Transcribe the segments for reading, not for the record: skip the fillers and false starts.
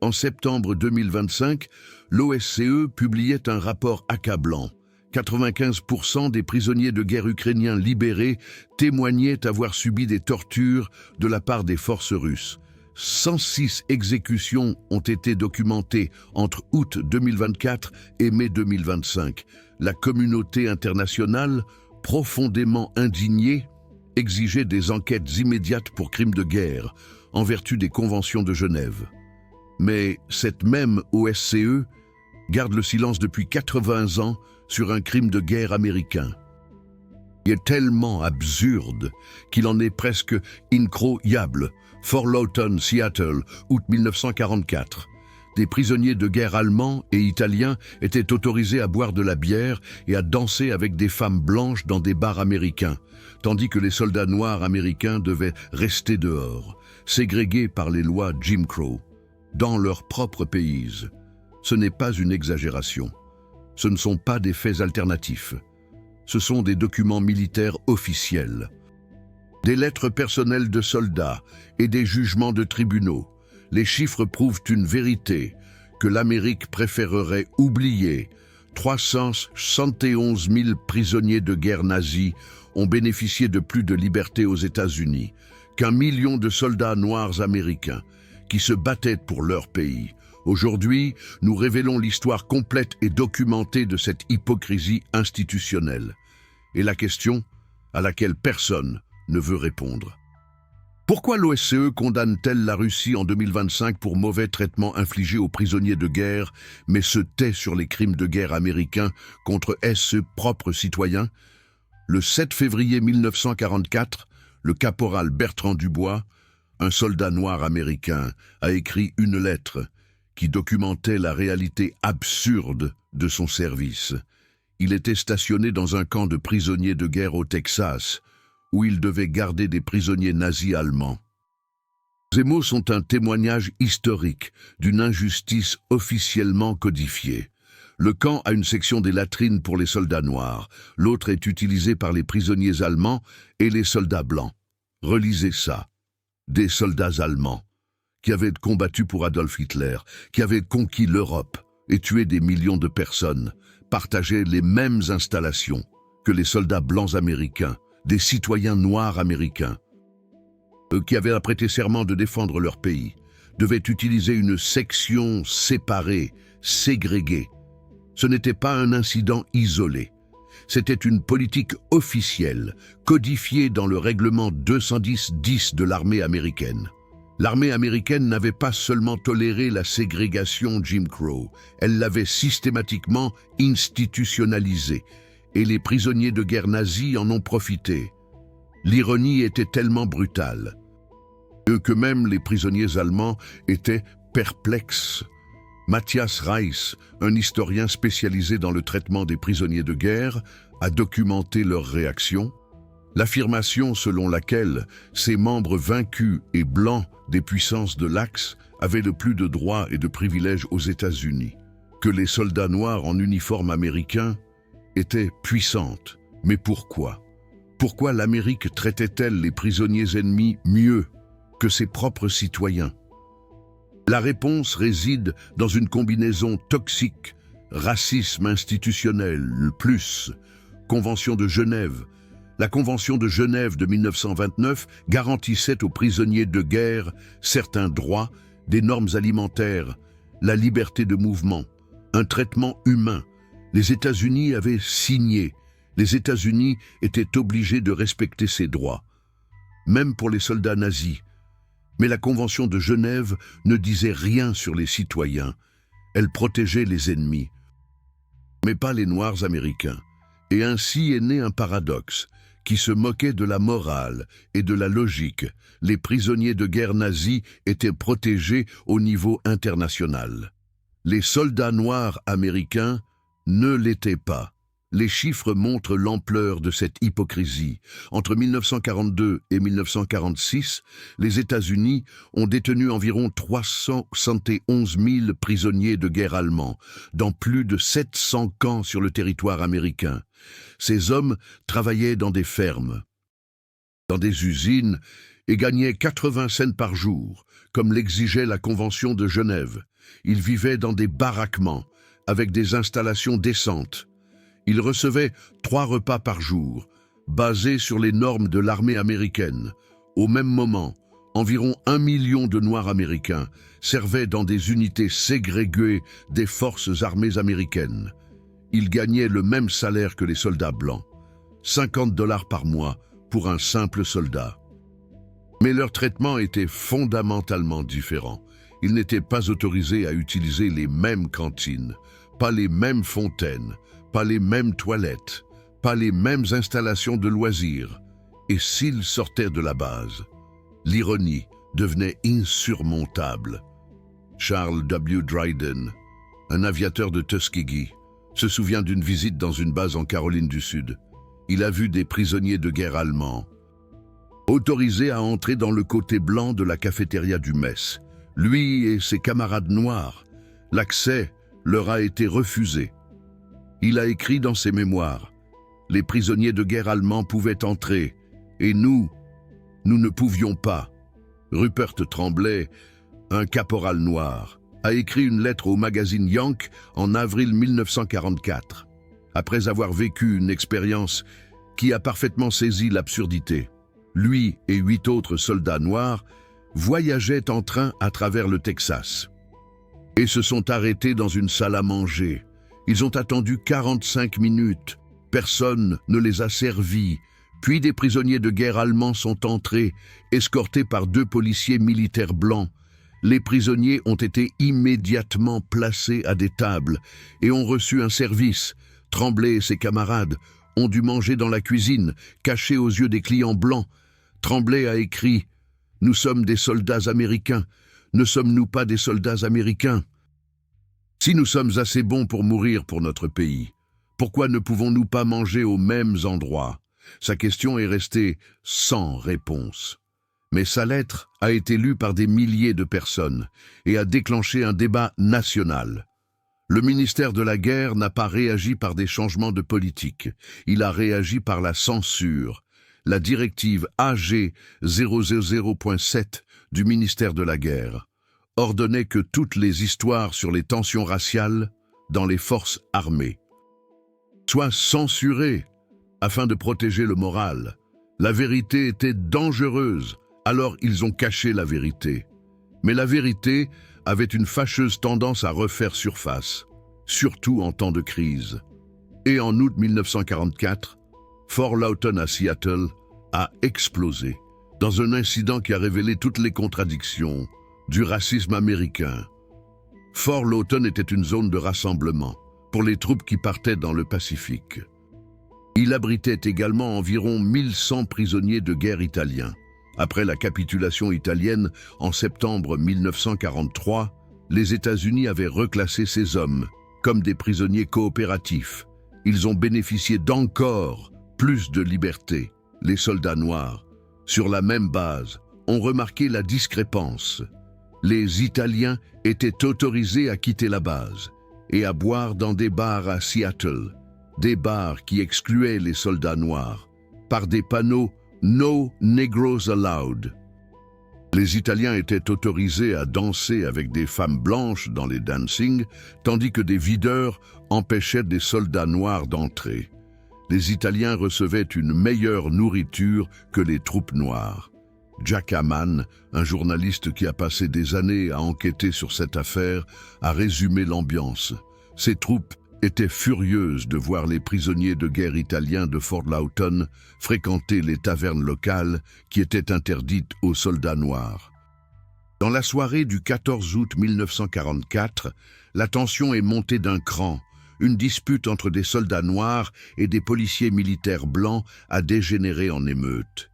En septembre 2025, l'OSCE publiait un rapport accablant. 95% des prisonniers de guerre ukrainiens libérés témoignaient avoir subi des tortures de la part des forces russes. 106 exécutions ont été documentées entre août 2024 et mai 2025. La communauté internationale, profondément indignée, exigeait des enquêtes immédiates pour crimes de guerre, en vertu des conventions de Genève. Mais cette même OSCE garde le silence depuis 80 ans sur un crime de guerre américain. Il est tellement absurde qu'il en est presque incroyable. Fort Lawton, Seattle, août 1944. Des prisonniers de guerre allemands et italiens étaient autorisés à boire de la bière et à danser avec des femmes blanches dans des bars américains, tandis que les soldats noirs américains devaient rester dehors, ségrégés par les lois Jim Crow, dans leur propre pays. Ce n'est pas une exagération. Ce ne sont pas des faits alternatifs. Ce sont des documents militaires officiels. Des lettres personnelles de soldats et des jugements de tribunaux. Les chiffres prouvent une vérité que l'Amérique préférerait oublier. 371 000 prisonniers de guerre nazis ont bénéficié de plus de liberté aux États-Unis qu'un million de soldats noirs américains qui se battaient pour leur pays. Aujourd'hui, nous révélons l'histoire complète et documentée de cette hypocrisie institutionnelle. Et la question à laquelle personne ne veut répondre. Pourquoi l'OSCE condamne-t-elle la Russie en 2025 pour mauvais traitements infligés aux prisonniers de guerre, mais se tait sur les crimes de guerre américains contre ses propres citoyens? Le 7 février 1944, le caporal Bertrand Dubois, un soldat noir américain, a écrit une lettre qui documentait la réalité absurde de son service. Il était stationné dans un camp de prisonniers de guerre au Texas, où il devait garder des prisonniers nazis allemands. Ces mots sont un témoignage historique d'une injustice officiellement codifiée. Le camp a une section des latrines pour les soldats noirs, l'autre est utilisée par les prisonniers allemands et les soldats blancs. Relisez ça. Des soldats allemands qui avaient combattu pour Adolf Hitler, qui avaient conquis l'Europe et tué des millions de personnes, partageaient les mêmes installations que les soldats blancs américains, des citoyens noirs américains. Eux qui avaient prêté serment de défendre leur pays, devaient utiliser une section séparée, ségrégée. Ce n'était pas un incident isolé. C'était une politique officielle, codifiée dans le règlement 210-10 de l'armée américaine. L'armée américaine n'avait pas seulement toléré la ségrégation Jim Crow, elle l'avait systématiquement institutionnalisée, et les prisonniers de guerre nazis en ont profité. L'ironie était tellement brutale que même les prisonniers allemands étaient perplexes. Matthias Reiss, un historien spécialisé dans le traitement des prisonniers de guerre, a documenté leur réaction. L'affirmation selon laquelle ces membres vaincus et blancs des puissances de l'Axe avaient le plus de droits et de privilèges aux États-Unis, que les soldats noirs en uniforme américain étaient puissantes. Mais pourquoi? Pourquoi l'Amérique traitait-elle les prisonniers ennemis mieux que ses propres citoyens? La réponse réside dans une combinaison toxique, racisme institutionnel, plus Convention de Genève. La Convention de Genève de 1929 garantissait aux prisonniers de guerre certains droits, des normes alimentaires, la liberté de mouvement, un traitement humain. Les États-Unis avaient signé. Les États-Unis étaient obligés de respecter ces droits, même pour les soldats nazis. Mais la Convention de Genève ne disait rien sur les citoyens. Elle protégeait les ennemis, mais pas les Noirs américains. Et ainsi est né un paradoxe qui se moquait de la morale et de la logique. Les prisonniers de guerre nazis étaient protégés au niveau international. Les soldats noirs américains ne l'étaient pas. Les chiffres montrent l'ampleur de cette hypocrisie. Entre 1942 et 1946, les États-Unis ont détenu environ 371 000 prisonniers de guerre allemands, dans plus de 700 camps sur le territoire américain. Ces hommes travaillaient dans des fermes, dans des usines, et gagnaient 80 cents par jour, comme l'exigeait la Convention de Genève. Ils vivaient dans des baraquements, avec des installations décentes. Ils recevaient 3 repas par jour, basés sur les normes de l'armée américaine. Au même moment, environ 1 million de Noirs américains servaient dans des unités ségrégées des forces armées américaines. Ils gagnaient le même salaire que les soldats blancs, 50 $ par mois pour un simple soldat. Mais leur traitement était fondamentalement différent. Ils n'étaient pas autorisés à utiliser les mêmes cantines, pas les mêmes fontaines, pas les mêmes toilettes, pas les mêmes installations de loisirs. Et s'ils sortaient de la base, l'ironie devenait insurmontable. Charles W. Dryden, un aviateur de Tuskegee, se souvient d'une visite dans une base en Caroline du Sud. Il a vu des prisonniers de guerre allemands autorisés à entrer dans le côté blanc de la cafétéria du mess. Lui et ses camarades noirs, l'accès leur a été refusé. Il a écrit dans ses mémoires, « Les prisonniers de guerre allemands pouvaient entrer, et nous ne pouvions pas. » Rupert Tremblay, un caporal noir, a écrit une lettre au magazine Yank en avril 1944, après avoir vécu une expérience qui a parfaitement saisi l'absurdité. Lui et 8 autres soldats noirs voyageaient en train à travers le Texas et se sont arrêtés dans une salle à manger. Ils ont attendu 45 minutes. Personne ne les a servis. Puis des prisonniers de guerre allemands sont entrés, escortés par 2 policiers militaires blancs. Les prisonniers ont été immédiatement placés à des tables et ont reçu un service. Tremblay et ses camarades ont dû manger dans la cuisine, cachés aux yeux des clients blancs. Tremblay a écrit « Nous sommes des soldats américains. Ne sommes-nous pas des soldats américains? Si nous sommes assez bons pour mourir pour notre pays, pourquoi ne pouvons-nous pas manger aux mêmes endroits ?» Sa question est restée sans réponse. Mais sa lettre a été lue par des milliers de personnes et a déclenché un débat national. Le ministère de la Guerre n'a pas réagi par des changements de politique. Il a réagi par la censure. La directive AG 000.7 du ministère de la Guerre ordonnait que toutes les histoires sur les tensions raciales dans les forces armées soient censurées afin de protéger le moral. La vérité était dangereuse, alors ils ont caché la vérité. Mais la vérité avait une fâcheuse tendance à refaire surface, surtout en temps de crise. Et en août 1944, Fort Lawton à Seattle a explosé dans un incident qui a révélé toutes les contradictions du racisme américain. Fort Lawton était une zone de rassemblement pour les troupes qui partaient dans le Pacifique. Il abritait également environ 1100 prisonniers de guerre italiens. Après la capitulation italienne en septembre 1943, les États-Unis avaient reclassé ces hommes comme des prisonniers coopératifs. Ils ont bénéficié d'encore plus de liberté. Les soldats noirs, sur la même base, ont remarqué la discrépance. Les Italiens étaient autorisés à quitter la base et à boire dans des bars à Seattle, des bars qui excluaient les soldats noirs par des panneaux « No Negroes Allowed ». Les Italiens étaient autorisés à danser avec des femmes blanches dans les dancing, tandis que des videurs empêchaient des soldats noirs d'entrer. Les Italiens recevaient une meilleure nourriture que les troupes noires. Jack Amman, un journaliste qui a passé des années à enquêter sur cette affaire, a résumé l'ambiance. Ces troupes étaient furieuses de voir les prisonniers de guerre italiens de Fort Lawton fréquenter les tavernes locales qui étaient interdites aux soldats noirs. Dans la soirée du 14 août 1944, la tension est montée d'un cran. Une dispute entre des soldats noirs et des policiers militaires blancs a dégénéré en émeute.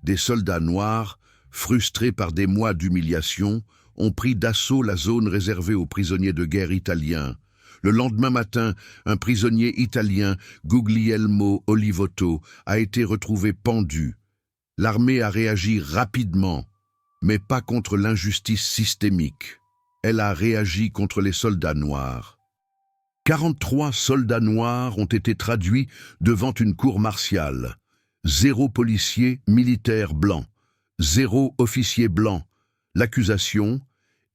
Des soldats noirs, frustrés par des mois d'humiliation, ont pris d'assaut la zone réservée aux prisonniers de guerre italiens. Le lendemain matin, un prisonnier italien, Guglielmo Olivotto, a été retrouvé pendu. L'armée a réagi rapidement, mais pas contre l'injustice systémique. Elle a réagi contre les soldats noirs. 43 soldats noirs ont été traduits devant une cour martiale. 0 policier militaire blanc, 0 officier blanc. L'accusation,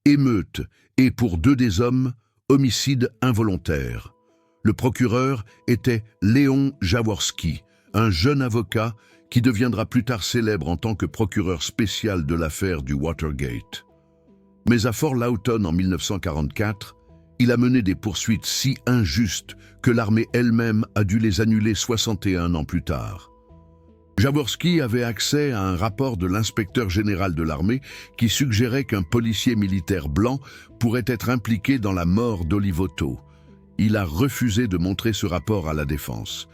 émeute, et pour 2 des hommes, homicide involontaire. Le procureur était Léon Jaworski, un jeune avocat qui deviendra plus tard célèbre en tant que procureur spécial de l'affaire du Watergate. Mais à Fort Lawton en 1944, il a mené des poursuites si injustes que l'armée elle-même a dû les annuler 61 ans plus tard. Jaworski avait accès à un rapport de l'inspecteur général de l'armée qui suggérait qu'un policier militaire blanc pourrait être impliqué dans la mort d'Olive Otto. Il a refusé de montrer ce rapport à la défense.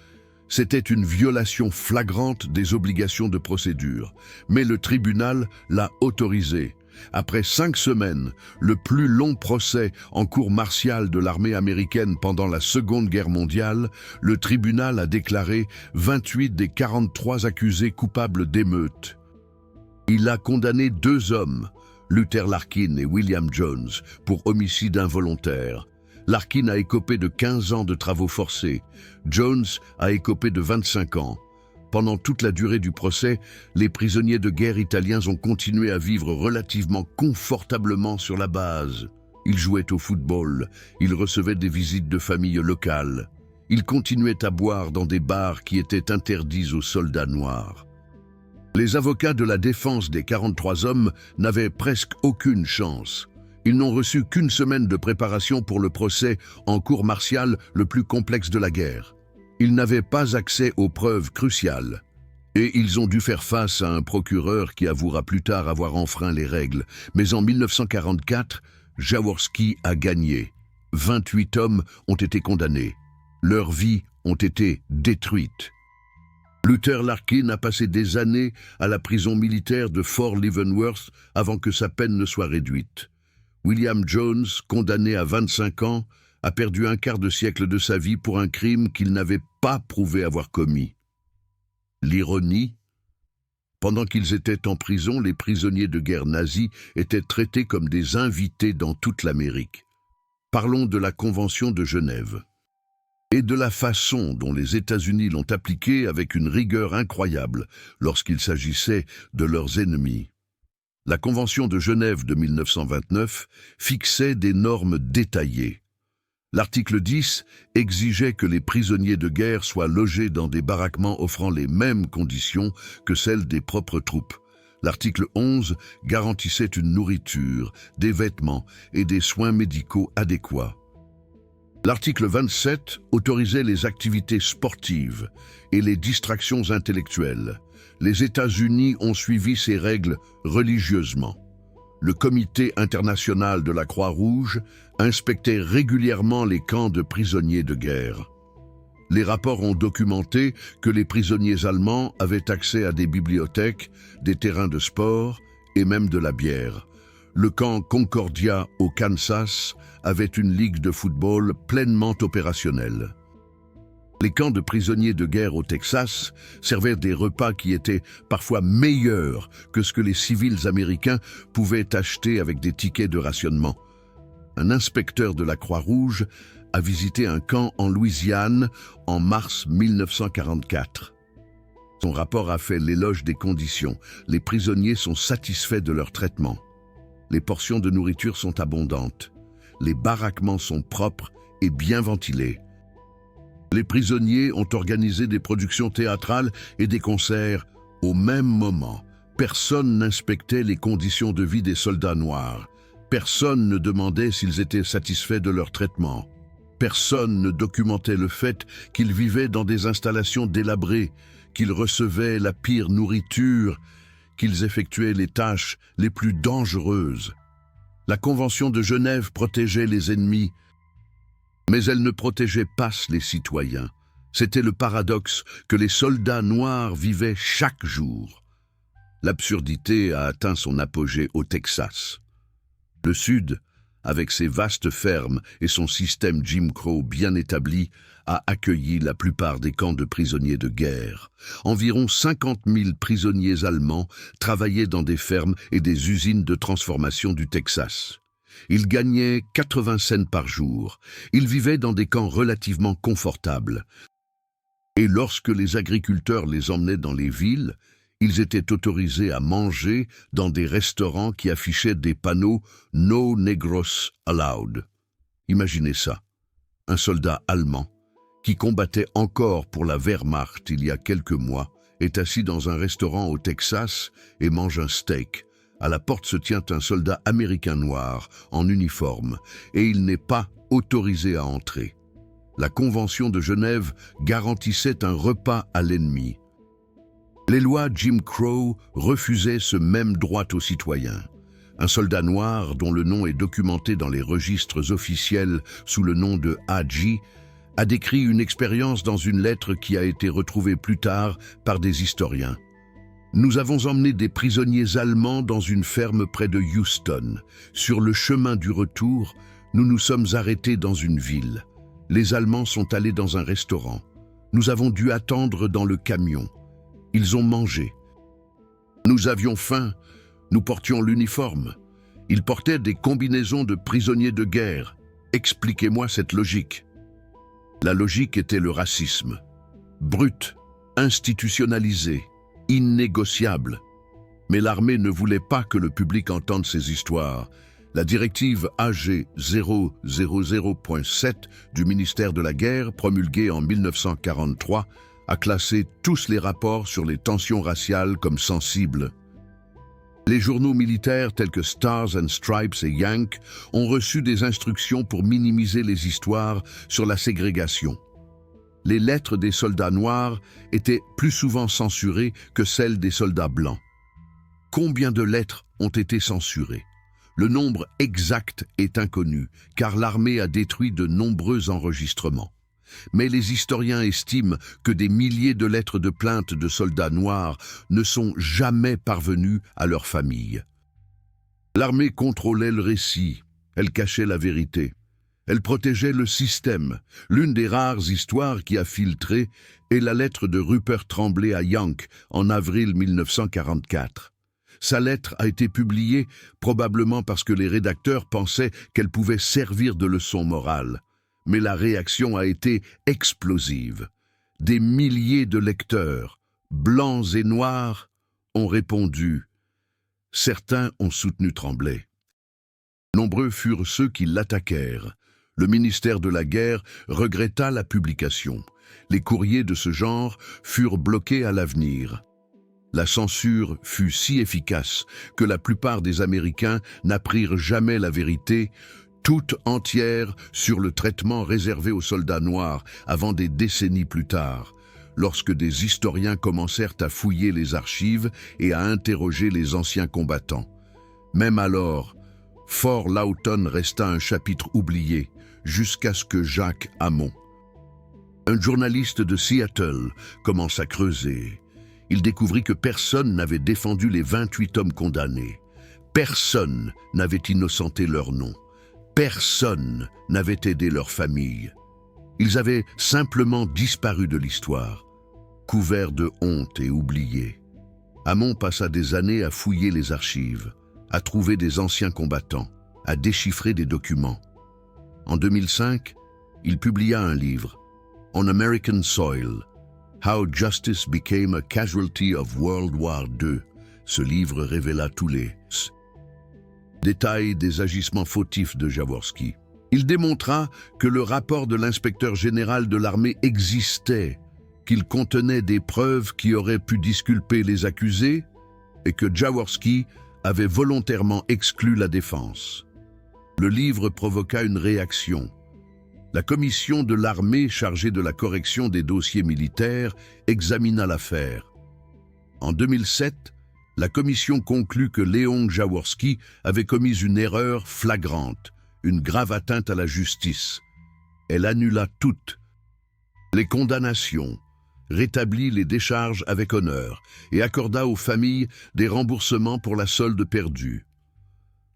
C'était une violation flagrante des obligations de procédure, mais le tribunal l'a autorisé. Après 5 semaines, le plus long procès en cour martiale de l'armée américaine pendant la Seconde Guerre mondiale, le tribunal a déclaré 28 des 43 accusés coupables d'émeute. Il a condamné 2 hommes, Luther Larkin et William Jones, pour homicide involontaire. Larkin a écopé de 15 ans de travaux forcés. Jones a écopé de 25 ans. Pendant toute la durée du procès, les prisonniers de guerre italiens ont continué à vivre relativement confortablement sur la base. Ils jouaient au football, ils recevaient des visites de familles locales. Ils continuaient à boire dans des bars qui étaient interdits aux soldats noirs. Les avocats de la défense des 43 hommes n'avaient presque aucune chance. Ils n'ont reçu qu'une semaine de préparation pour le procès en cour martiale le plus complexe de la guerre. Ils n'avaient pas accès aux preuves cruciales. Et ils ont dû faire face à un procureur qui avouera plus tard avoir enfreint les règles. Mais en 1944, Jaworski a gagné. 28 hommes ont été condamnés. Leurs vies ont été détruites. Luther Larkin a passé des années à la prison militaire de Fort Leavenworth avant que sa peine ne soit réduite. William Jones, condamné à 25 ans, a perdu un quart de siècle de sa vie pour un crime qu'il n'avait pas prouvé avoir commis. L'ironie, pendant qu'ils étaient en prison, les prisonniers de guerre nazis étaient traités comme des invités dans toute l'Amérique. Parlons de la Convention de Genève et de la façon dont les États-Unis l'ont appliquée avec une rigueur incroyable lorsqu'il s'agissait de leurs ennemis. La Convention de Genève de 1929 fixait des normes détaillées. L'article 10 exigeait que les prisonniers de guerre soient logés dans des baraquements offrant les mêmes conditions que celles des propres troupes. L'article 11 garantissait une nourriture, des vêtements et des soins médicaux adéquats. L'article 27 autorisait les activités sportives et les distractions intellectuelles. Les États-Unis ont suivi ces règles religieusement. Le Comité international de la Croix-Rouge inspectait régulièrement les camps de prisonniers de guerre. Les rapports ont documenté que les prisonniers allemands avaient accès à des bibliothèques, des terrains de sport et même de la bière. Le camp Concordia au Kansas avait une ligue de football pleinement opérationnelle. Les camps de prisonniers de guerre au Texas servaient des repas qui étaient parfois meilleurs que ce que les civils américains pouvaient acheter avec des tickets de rationnement. Un inspecteur de la Croix-Rouge a visité un camp en Louisiane en mars 1944. Son rapport a fait l'éloge des conditions. Les prisonniers sont satisfaits de leur traitement. Les portions de nourriture sont abondantes. Les baraquements sont propres et bien ventilés. Les prisonniers ont organisé des productions théâtrales et des concerts au même moment. Personne n'inspectait les conditions de vie des soldats noirs. Personne ne demandait s'ils étaient satisfaits de leur traitement. Personne ne documentait le fait qu'ils vivaient dans des installations délabrées, qu'ils recevaient la pire nourriture, qu'ils effectuaient les tâches les plus dangereuses. La Convention de Genève protégeait les ennemis, mais elle ne protégeait pas les citoyens. C'était le paradoxe que les soldats noirs vivaient chaque jour. L'absurdité a atteint son apogée au Texas. Le Sud, avec ses vastes fermes et son système Jim Crow bien établi, a accueilli la plupart des camps de prisonniers de guerre. Environ 50 000 prisonniers allemands travaillaient dans des fermes et des usines de transformation du Texas. Ils gagnaient 80 cents par jour. Ils vivaient dans des camps relativement confortables. Et lorsque les agriculteurs les emmenaient dans les villes, Ils étaient autorisés à manger dans des restaurants qui affichaient des panneaux « No Negros Allowed ». Imaginez ça, un soldat allemand, qui combattait encore pour la Wehrmacht il y a quelques mois, est assis dans un restaurant au Texas et mange un steak. À la porte se tient un soldat américain noir, en uniforme, et il n'est pas autorisé à entrer. La Convention de Genève garantissait un repas à l'ennemi. Les lois Jim Crow refusaient ce même droit aux citoyens. Un soldat noir, dont le nom est documenté dans les registres officiels sous le nom de Haji, a décrit une expérience dans une lettre qui a été retrouvée plus tard par des historiens. Nous avons emmené des prisonniers allemands dans une ferme près de Houston. Sur le chemin du retour, nous nous sommes arrêtés dans une ville. Les Allemands sont allés dans un restaurant. Nous avons dû attendre dans le camion. Ils ont mangé. Nous avions faim. Nous portions l'uniforme. Ils portaient des combinaisons de prisonniers de guerre. Expliquez-moi cette logique. La logique était le racisme. Brut, institutionnalisé, innégociable. Mais l'armée ne voulait pas que le public entende ces histoires. La directive AG 000.7 du ministère de la Guerre, promulguée en 1943, a classé tous les rapports sur les tensions raciales comme sensibles. Les journaux militaires tels que Stars and Stripes et Yank ont reçu des instructions pour minimiser les histoires sur la ségrégation. Les lettres des soldats noirs étaient plus souvent censurées que celles des soldats blancs. Combien de lettres ont été censurées? Le nombre exact est inconnu, car l'armée a détruit de nombreux enregistrements. Mais les historiens estiment que des milliers de lettres de plainte de soldats noirs ne sont jamais parvenues à leurs familles. L'armée contrôlait le récit, elle cachait la vérité. Elle protégeait le système. L'une des rares histoires qui a filtré est la lettre de Rupert Tremblay à Yank en avril 1944. Sa lettre a été publiée probablement parce que les rédacteurs pensaient qu'elle pouvait servir de leçon morale. Mais la réaction a été explosive. Des milliers de lecteurs, blancs et noirs, ont répondu. Certains ont soutenu Tremblay. Nombreux furent ceux qui l'attaquèrent. Le ministère de la Guerre regretta la publication. Les courriers de ce genre furent bloqués à l'avenir. La censure fut si efficace que la plupart des Américains n'apprirent jamais la vérité, toute entière sur le traitement réservé aux soldats noirs avant des décennies plus tard, lorsque des historiens commencèrent à fouiller les archives et à interroger les anciens combattants. Même alors, Fort Lawton resta un chapitre oublié, jusqu'à ce que Jacques Hamon, un journaliste de Seattle, commence à creuser. Il découvrit que personne n'avait défendu les 28 hommes condamnés. Personne n'avait innocenté leur nom. Personne n'avait aidé leur famille. Ils avaient simplement disparu de l'histoire, couverts de honte et oubliés. Hamon passa des années à fouiller les archives, à trouver des anciens combattants, à déchiffrer des documents. En 2005, il publia un livre, On American Soil, How Justice Became a Casualty of World War II. Ce livre révéla tous les détails des agissements fautifs de Jaworski. Il démontra que le rapport de l'inspecteur général de l'armée existait, qu'il contenait des preuves qui auraient pu disculper les accusés et que Jaworski avait volontairement exclu la défense. Le livre provoqua une réaction. La commission de l'armée chargée de la correction des dossiers militaires examina l'affaire. En 2007, la commission conclut que Léon Jaworski avait commis une erreur flagrante, une grave atteinte à la justice. Elle annula toutes les condamnations, rétablit les décharges avec honneur et accorda aux familles des remboursements pour la solde perdue.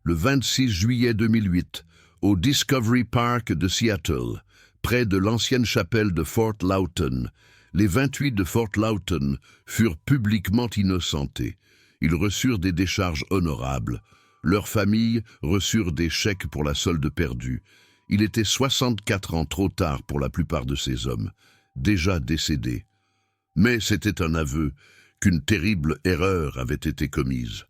Le 26 juillet 2008, au Discovery Park de Seattle, près de l'ancienne chapelle de Fort Lawton, les 28 de Fort Lawton furent publiquement innocentés. Ils reçurent des décharges honorables. Leurs familles reçurent des chèques pour la solde perdue. Il était 64 ans trop tard pour la plupart de ces hommes, déjà décédés. Mais c'était un aveu, qu'une terrible erreur avait été commise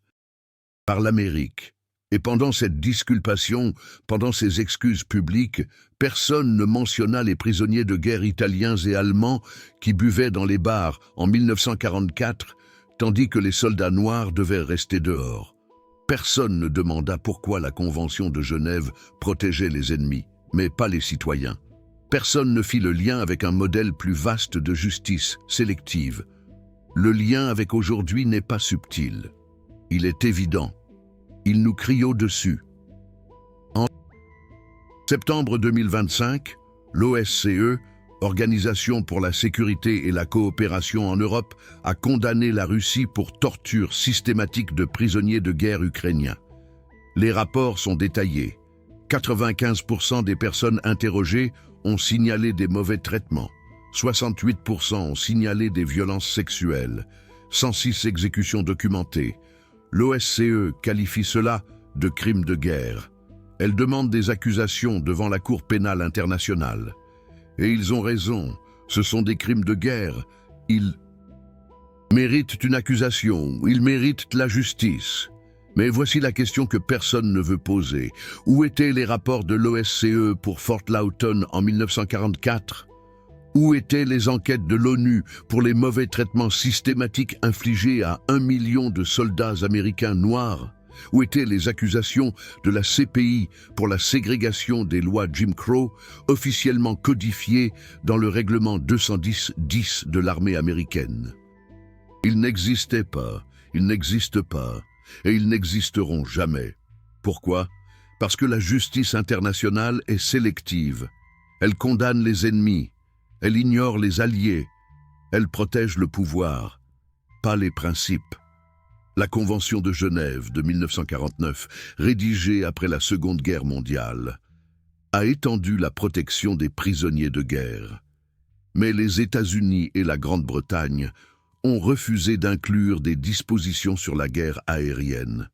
par l'Amérique. Et pendant cette disculpation, pendant ces excuses publiques, personne ne mentionna les prisonniers de guerre italiens et allemands qui buvaient dans les bars en 1944, tandis que les soldats noirs devaient rester dehors. Personne ne demanda pourquoi la Convention de Genève protégeait les ennemis, mais pas les citoyens. Personne ne fit le lien avec un modèle plus vaste de justice sélective. Le lien avec aujourd'hui n'est pas subtil. Il est évident. Il nous crie au-dessus. En septembre 2025, l'OSCE, Organisation pour la sécurité et la coopération en Europe, a condamné la Russie pour torture systématique de prisonniers de guerre ukrainiens. Les rapports sont détaillés. 95% des personnes interrogées ont signalé des mauvais traitements. 68% ont signalé des violences sexuelles. 106 exécutions documentées. L'OSCE qualifie cela de crime de guerre. Elle demande des accusations devant la Cour pénale internationale. Et ils ont raison, ce sont des crimes de guerre. Ils méritent une accusation, ils méritent la justice. Mais voici la question que personne ne veut poser. Où étaient les rapports de l'OSCE pour Fort Lawton en 1944 ? Où étaient les enquêtes de l'ONU pour les mauvais traitements systématiques infligés à 1 million de soldats américains noirs? Où étaient les accusations de la CPI pour la ségrégation des lois Jim Crow, officiellement codifiées dans le règlement 210-10 de l'armée américaine? Ils n'existaient pas, ils n'existent pas, et ils n'existeront jamais. Pourquoi? Parce que la justice internationale est sélective. Elle condamne les ennemis. Elle ignore les alliés. Elle protège le pouvoir, pas les principes. La Convention de Genève de 1949, rédigée après la Seconde Guerre mondiale, a étendu la protection des prisonniers de guerre. Mais les États-Unis et la Grande-Bretagne ont refusé d'inclure des dispositions sur la guerre aérienne.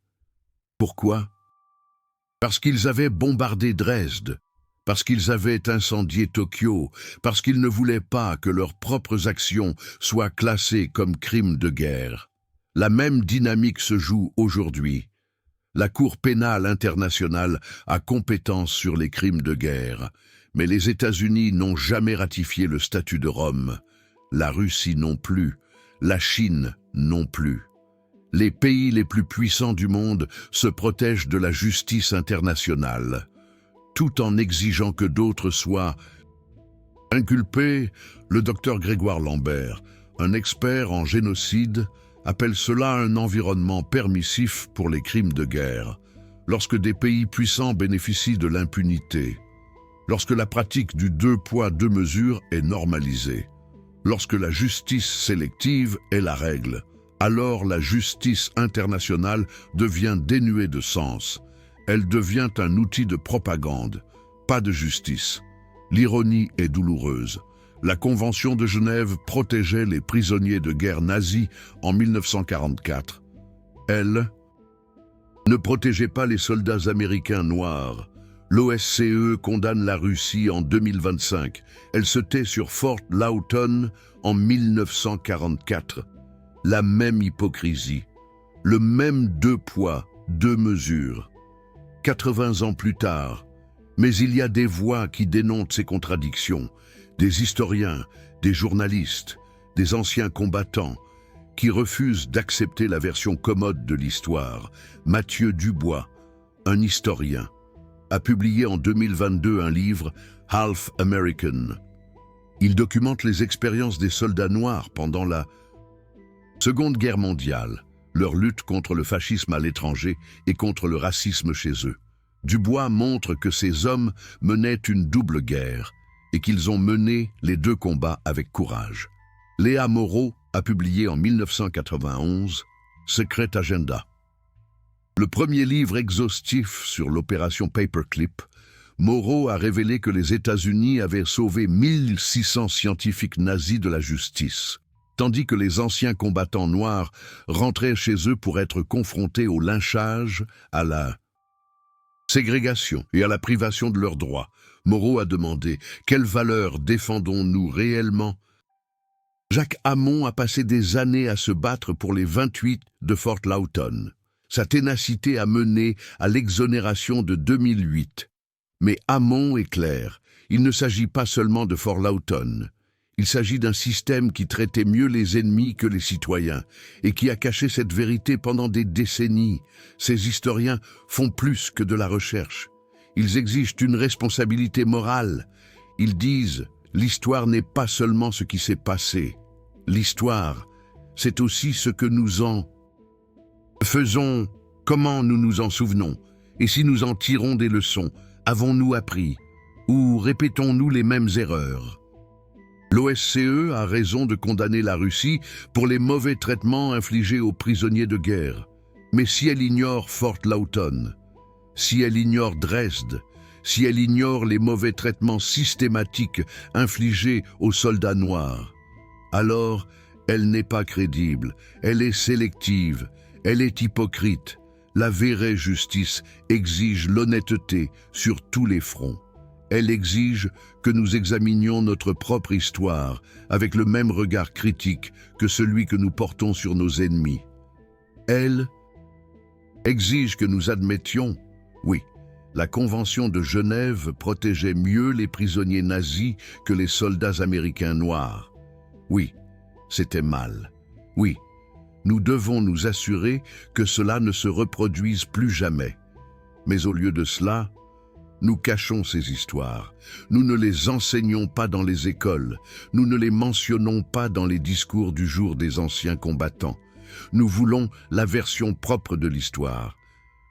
Pourquoi? Parce qu'ils avaient bombardé Dresde, parce qu'ils avaient incendié Tokyo, parce qu'ils ne voulaient pas que leurs propres actions soient classées comme crimes de guerre. La même dynamique se joue aujourd'hui. La Cour pénale internationale a compétence sur les crimes de guerre, mais les États-Unis n'ont jamais ratifié le statut de Rome. La Russie non plus, la Chine non plus. Les pays les plus puissants du monde se protègent de la justice internationale, tout en exigeant que d'autres soient inculpés. Le docteur Grégoire Lambert, un expert en génocide, appelle cela un environnement permissif pour les crimes de guerre, lorsque des pays puissants bénéficient de l'impunité, lorsque la pratique du deux poids deux mesures est normalisée, lorsque la justice sélective est la règle, alors la justice internationale devient dénuée de sens. Elle devient un outil de propagande, pas de justice. L'ironie est douloureuse. La Convention de Genève protégeait les prisonniers de guerre nazis en 1944. Elle ne protégeait pas les soldats américains noirs. L'OSCE condamne la Russie en 2025. Elle se tait sur Fort Lawton en 1944. La même hypocrisie, le même deux poids, deux mesures. 80 ans plus tard, mais il y a des voix qui dénoncent ces contradictions, des historiens, des journalistes, des anciens combattants, qui refusent d'accepter la version commode de l'histoire. Mathieu Dubois, un historien, a publié en 2022 un livre, Half American. Il documente les expériences des soldats noirs pendant la Seconde Guerre mondiale, leur lutte contre le fascisme à l'étranger et contre le racisme chez eux. Dubois montre que ces hommes menaient une double guerre et qu'ils ont mené les deux combats avec courage. Léa Moreau a publié en 1991 Secret Agenda. Le premier livre exhaustif sur l'opération Paperclip, Moreau a révélé que les États-Unis avaient sauvé 1600 scientifiques nazis de la justice, tandis que les anciens combattants noirs rentraient chez eux pour être confrontés au lynchage, à la ségrégation et à la privation de leurs droits. Moreau a demandé « Quelles valeurs défendons-nous réellement ?» Jacques Hamon a passé des années à se battre pour les 28 de Fort Lawton. Sa ténacité a mené à l'exonération de 2008. Mais Hamon est clair, il ne s'agit pas seulement de Fort Lawton. Il s'agit d'un système qui traitait mieux les ennemis que les citoyens et qui a caché cette vérité pendant des décennies. Ces historiens font plus que de la recherche. Ils exigent une responsabilité morale. Ils disent « l'histoire n'est pas seulement ce qui s'est passé. L'histoire, c'est aussi ce que nous en faisons, comment nous nous en souvenons, et si nous en tirons des leçons, avons-nous appris, ou répétons-nous les mêmes erreurs ?» L'OSCE a raison de condamner la Russie pour les mauvais traitements infligés aux prisonniers de guerre. Mais si elle ignore Fort Lawton, si elle ignore Dresde, si elle ignore les mauvais traitements systématiques infligés aux soldats noirs, alors elle n'est pas crédible, elle est sélective, elle est hypocrite. La vraie justice exige l'honnêteté sur tous les fronts. Elle exige que nous examinions notre propre histoire avec le même regard critique que celui que nous portons sur nos ennemis. Elle exige que nous admettions, oui, la Convention de Genève protégeait mieux les prisonniers nazis que les soldats américains noirs. Oui, c'était mal. Oui, nous devons nous assurer que cela ne se reproduise plus jamais. Mais au lieu de cela, nous cachons ces histoires. Nous ne les enseignons pas dans les écoles. Nous ne les mentionnons pas dans les discours du jour des anciens combattants. Nous voulons la version propre de l'histoire.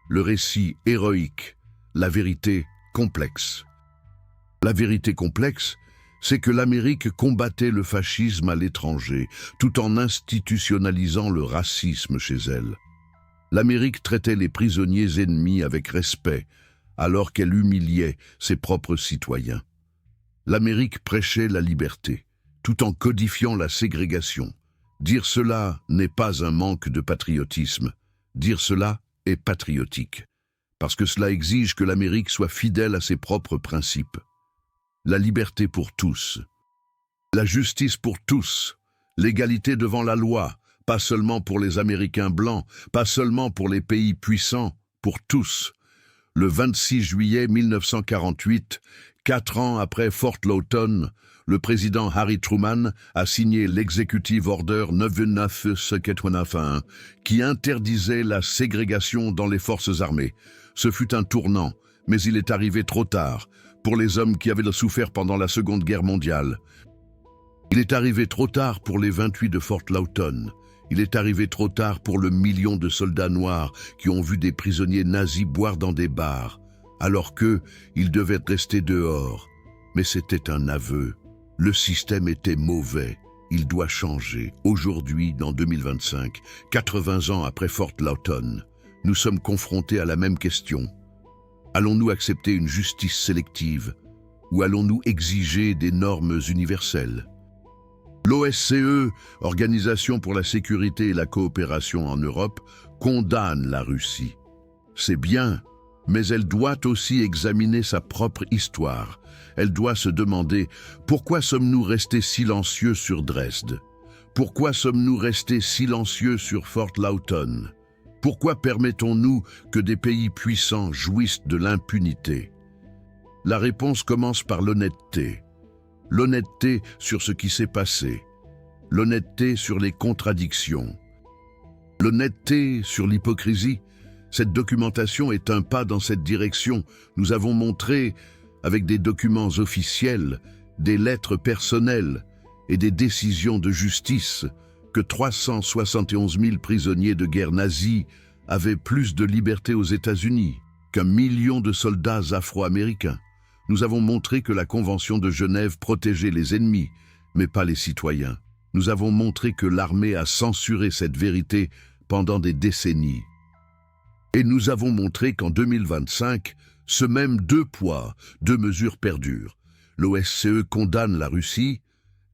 Le récit héroïque, la vérité complexe. La vérité complexe, c'est que l'Amérique combattait le fascisme à l'étranger, tout en institutionnalisant le racisme chez elle. L'Amérique traitait les prisonniers ennemis avec respect, alors qu'elle humiliait ses propres citoyens. L'Amérique prêchait la liberté, tout en codifiant la ségrégation. Dire cela n'est pas un manque de patriotisme. Dire cela est patriotique, parce que cela exige que l'Amérique soit fidèle à ses propres principes. La liberté pour tous, la justice pour tous, l'égalité devant la loi, pas seulement pour les Américains blancs, pas seulement pour les pays puissants, pour tous. Le 26 juillet 1948, 4 ans après Fort Lawton, le président Harry Truman a signé l'Executive Order 99-1 qui interdisait la ségrégation dans les forces armées. Ce fut un tournant, mais il est arrivé trop tard pour les hommes qui avaient souffert pendant la Seconde Guerre mondiale. Il est arrivé trop tard pour les 28 de Fort Lawton. Il est arrivé trop tard pour le million de soldats noirs qui ont vu des prisonniers nazis boire dans des bars, alors qu'eux, ils devaient rester dehors. Mais c'était un aveu. Le système était mauvais. Il doit changer. Aujourd'hui, en 2025, 80 ans après Fort Lawton, nous sommes confrontés à la même question. Allons-nous accepter une justice sélective ou allons-nous exiger des normes universelles? L'OSCE, Organisation pour la sécurité et la coopération en Europe, condamne la Russie. C'est bien, mais elle doit aussi examiner sa propre histoire. Elle doit se demander pourquoi sommes-nous restés silencieux sur Dresde? Pourquoi sommes-nous restés silencieux sur Fort Lawton? Pourquoi permettons-nous que des pays puissants jouissent de l'impunité? La réponse commence par l'honnêteté. L'honnêteté sur ce qui s'est passé. L'honnêteté sur les contradictions. L'honnêteté sur l'hypocrisie. Cette documentation est un pas dans cette direction. Nous avons montré, avec des documents officiels, des lettres personnelles et des décisions de justice, que 371 000 prisonniers de guerre nazis avaient plus de liberté aux États-Unis qu'1 million de soldats afro-américains. Nous avons montré que la Convention de Genève protégeait les ennemis, mais pas les citoyens. Nous avons montré que l'armée a censuré cette vérité pendant des décennies. Et nous avons montré qu'en 2025, ce même 2 poids, 2 mesures perdure. L'OSCE condamne la Russie,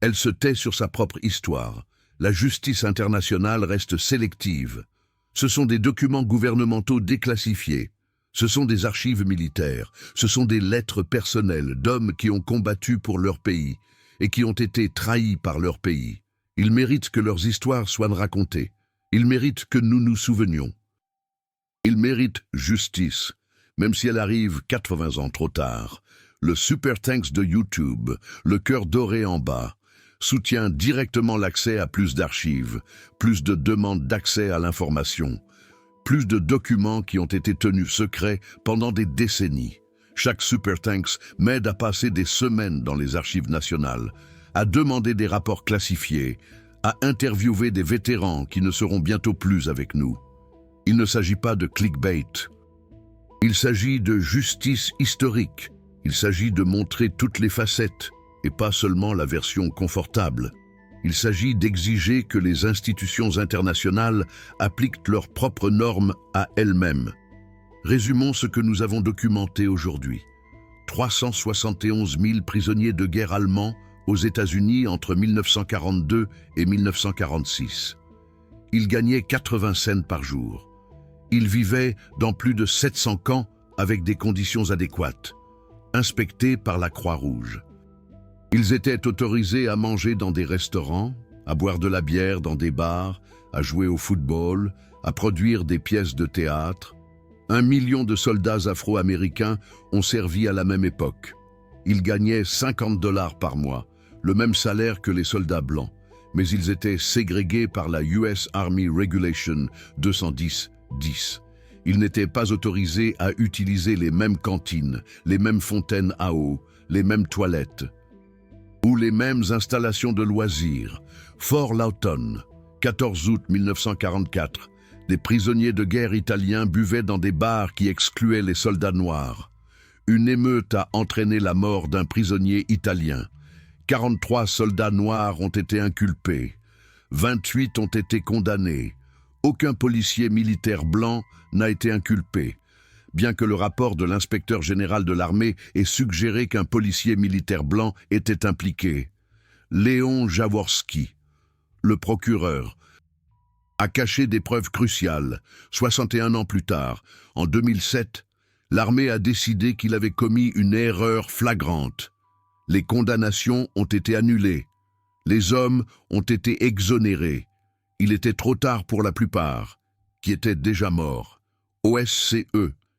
elle se tait sur sa propre histoire. La justice internationale reste sélective. Ce sont des documents gouvernementaux déclassifiés. Ce sont des archives militaires. Ce sont des lettres personnelles d'hommes qui ont combattu pour leur pays et qui ont été trahis par leur pays. Ils méritent que leurs histoires soient racontées. Ils méritent que nous nous souvenions. Ils méritent justice, même si elle arrive 80 ans trop tard. Le Super Thanks de YouTube, le cœur doré en bas, soutient directement l'accès à plus d'archives, plus de demandes d'accès à l'information, plus de documents qui ont été tenus secrets pendant des décennies. Chaque Super Thanks m'aide à passer des semaines dans les archives nationales, à demander des rapports classifiés, à interviewer des vétérans qui ne seront bientôt plus avec nous. Il ne s'agit pas de clickbait. Il s'agit de justice historique. Il s'agit de montrer toutes les facettes et pas seulement la version confortable. Il s'agit d'exiger que les institutions internationales appliquent leurs propres normes à elles-mêmes. Résumons ce que nous avons documenté aujourd'hui. 371 000 prisonniers de guerre allemands aux États-Unis entre 1942 et 1946. Ils gagnaient 80 cents par jour. Ils vivaient dans plus de 700 camps avec des conditions adéquates, inspectés par la Croix-Rouge. Ils étaient autorisés à manger dans des restaurants, à boire de la bière dans des bars, à jouer au football, à produire des pièces de théâtre. 1 million de soldats afro-américains ont servi à la même époque. Ils gagnaient 50 $ par mois, le même salaire que les soldats blancs, mais ils étaient ségrégés par la US Army Regulation 210-10. Ils n'étaient pas autorisés à utiliser les mêmes cantines, les mêmes fontaines à eau, les mêmes toilettes, ou les mêmes installations de loisirs. Fort Lawton, 14 août 1944, des prisonniers de guerre italiens buvaient dans des bars qui excluaient les soldats noirs. Une émeute a entraîné la mort d'un prisonnier italien. 43 soldats noirs ont été inculpés. 28 ont été condamnés. Aucun policier militaire blanc n'a été inculpé, bien que le rapport de l'inspecteur général de l'armée ait suggéré qu'un policier militaire blanc était impliqué. Léon Jaworski, le procureur, a caché des preuves cruciales. 61 ans plus tard, en 2007, l'armée a décidé qu'il avait commis une erreur flagrante. Les condamnations ont été annulées. Les hommes ont été exonérés. Il était trop tard pour la plupart, qui étaient déjà morts. OSCE,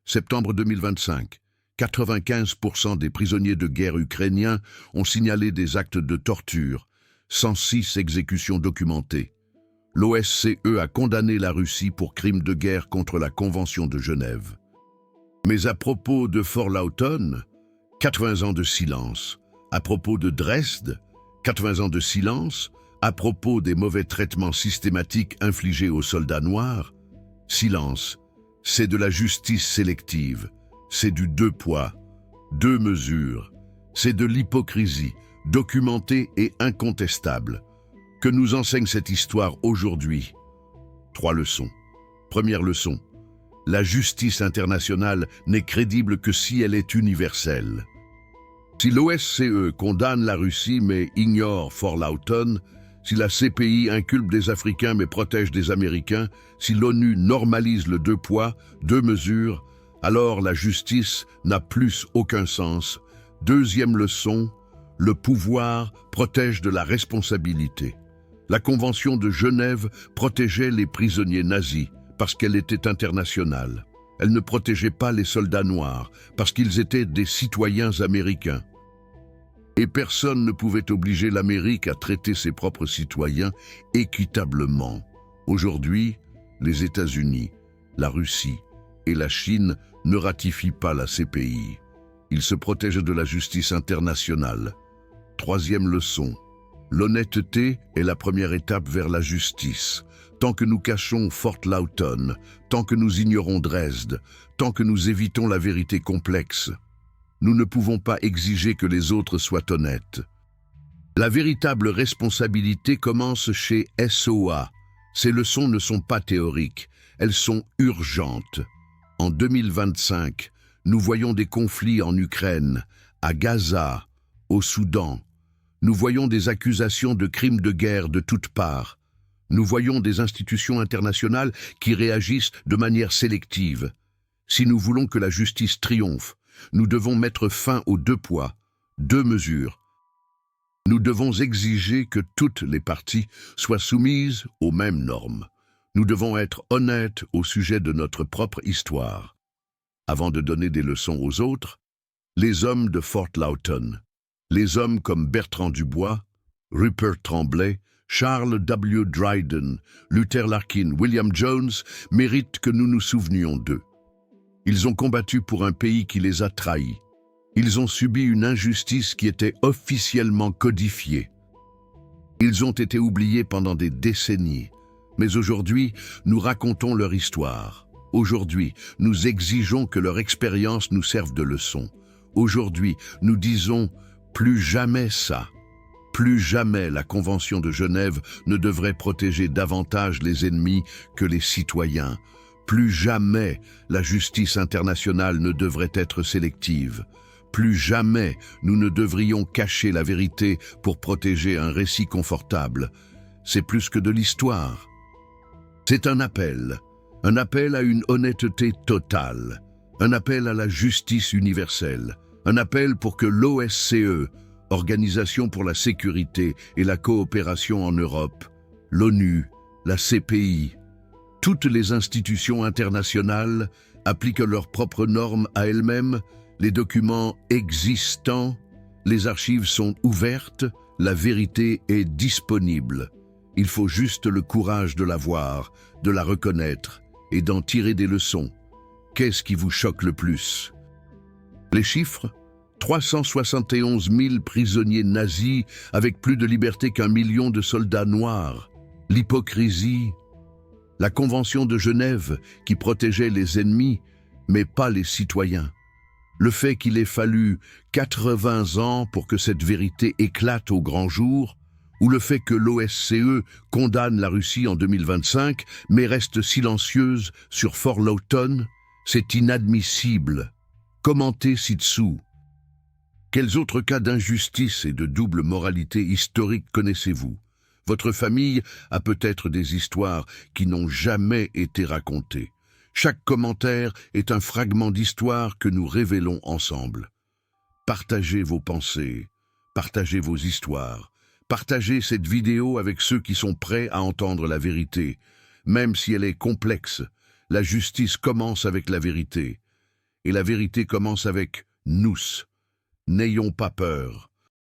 septembre 2025. 95% des prisonniers de guerre ukrainiens ont signalé des actes de torture, 106 exécutions documentées. L'OSCE a condamné la Russie pour crimes de guerre contre la Convention de Genève. Mais à propos de Fort Lawton, 80 ans de silence. À propos de Dresde, 80 ans de silence. À propos des mauvais traitements systématiques infligés aux soldats noirs, silence. C'est de la justice sélective. C'est du deux poids, deux mesures. C'est de l'hypocrisie, documentée et incontestable. Que nous enseigne cette histoire aujourd'hui? 3 leçons. Première leçon. La justice internationale n'est crédible que si elle est universelle. Si l'OSCE condamne la Russie mais ignore Fort Lawton, si la CPI inculpe des Africains mais protège des Américains, si l'ONU normalise le deux poids, deux mesures, alors la justice n'a plus aucun sens. Deuxième leçon, le pouvoir protège de la responsabilité. La Convention de Genève protégeait les prisonniers nazis parce qu'elle était internationale. Elle ne protégeait pas les soldats noirs parce qu'ils étaient des citoyens américains. Et personne ne pouvait obliger l'Amérique à traiter ses propres citoyens équitablement. Aujourd'hui, les États-Unis, la Russie et la Chine ne ratifient pas la CPI. Ils se protègent de la justice internationale. Troisième leçon. L'honnêteté est la première étape vers la justice. Tant que nous cachons Fort Lawton, tant que nous ignorons Dresde, tant que nous évitons la vérité complexe, nous ne pouvons pas exiger que les autres soient honnêtes. La véritable responsabilité commence chez SOA. Ces leçons ne sont pas théoriques, elles sont urgentes. En 2025, nous voyons des conflits en Ukraine, à Gaza, au Soudan. Nous voyons des accusations de crimes de guerre de toutes parts. Nous voyons des institutions internationales qui réagissent de manière sélective. Si nous voulons que la justice triomphe, nous devons mettre fin aux deux poids, deux mesures. Nous devons exiger que toutes les parties soient soumises aux mêmes normes. Nous devons être honnêtes au sujet de notre propre histoire. Avant de donner des leçons aux autres, les hommes de Fort Lawton, les hommes comme Bertrand Dubois, Rupert Tremblay, Charles W. Dryden, Luther Larkin, William Jones méritent que nous nous souvenions d'eux. Ils ont combattu pour un pays qui les a trahis. Ils ont subi une injustice qui était officiellement codifiée. Ils ont été oubliés pendant des décennies. Mais aujourd'hui, nous racontons leur histoire. Aujourd'hui, nous exigeons que leur expérience nous serve de leçon. Aujourd'hui, nous disons « plus jamais ça ». Plus jamais la Convention de Genève ne devrait protéger davantage les ennemis que les citoyens. Plus jamais la justice internationale ne devrait être sélective. Plus jamais nous ne devrions cacher la vérité pour protéger un récit confortable. C'est plus que de l'histoire. C'est un appel à une honnêteté totale, un appel à la justice universelle, un appel pour que l'OSCE, Organisation pour la sécurité et la coopération en Europe, l'ONU, la CPI, toutes les institutions internationales appliquent leurs propres normes à elles-mêmes, les documents existants, les archives sont ouvertes, la vérité est disponible. Il faut juste le courage de la voir, de la reconnaître et d'en tirer des leçons. Qu'est-ce qui vous choque le plus? Les chiffres? 371 000 prisonniers nazis avec plus de liberté qu'1 million de soldats noirs. L'hypocrisie? La Convention de Genève qui protégeait les ennemis, mais pas les citoyens. Le fait qu'il ait fallu 80 ans pour que cette vérité éclate au grand jour, ou le fait que l'OSCE condamne la Russie en 2025, mais reste silencieuse sur Fort Lawton, c'est inadmissible. Commentez ci-dessous. Quels autres cas d'injustice et de double moralité historique connaissez-vous? Votre famille a peut-être des histoires qui n'ont jamais été racontées. Chaque commentaire est un fragment d'histoire que nous révélons ensemble. Partagez vos pensées, partagez vos histoires, partagez cette vidéo avec ceux qui sont prêts à entendre la vérité. Même si elle est complexe, la justice commence avec la vérité. Et la vérité commence avec nous. N'ayons pas peur.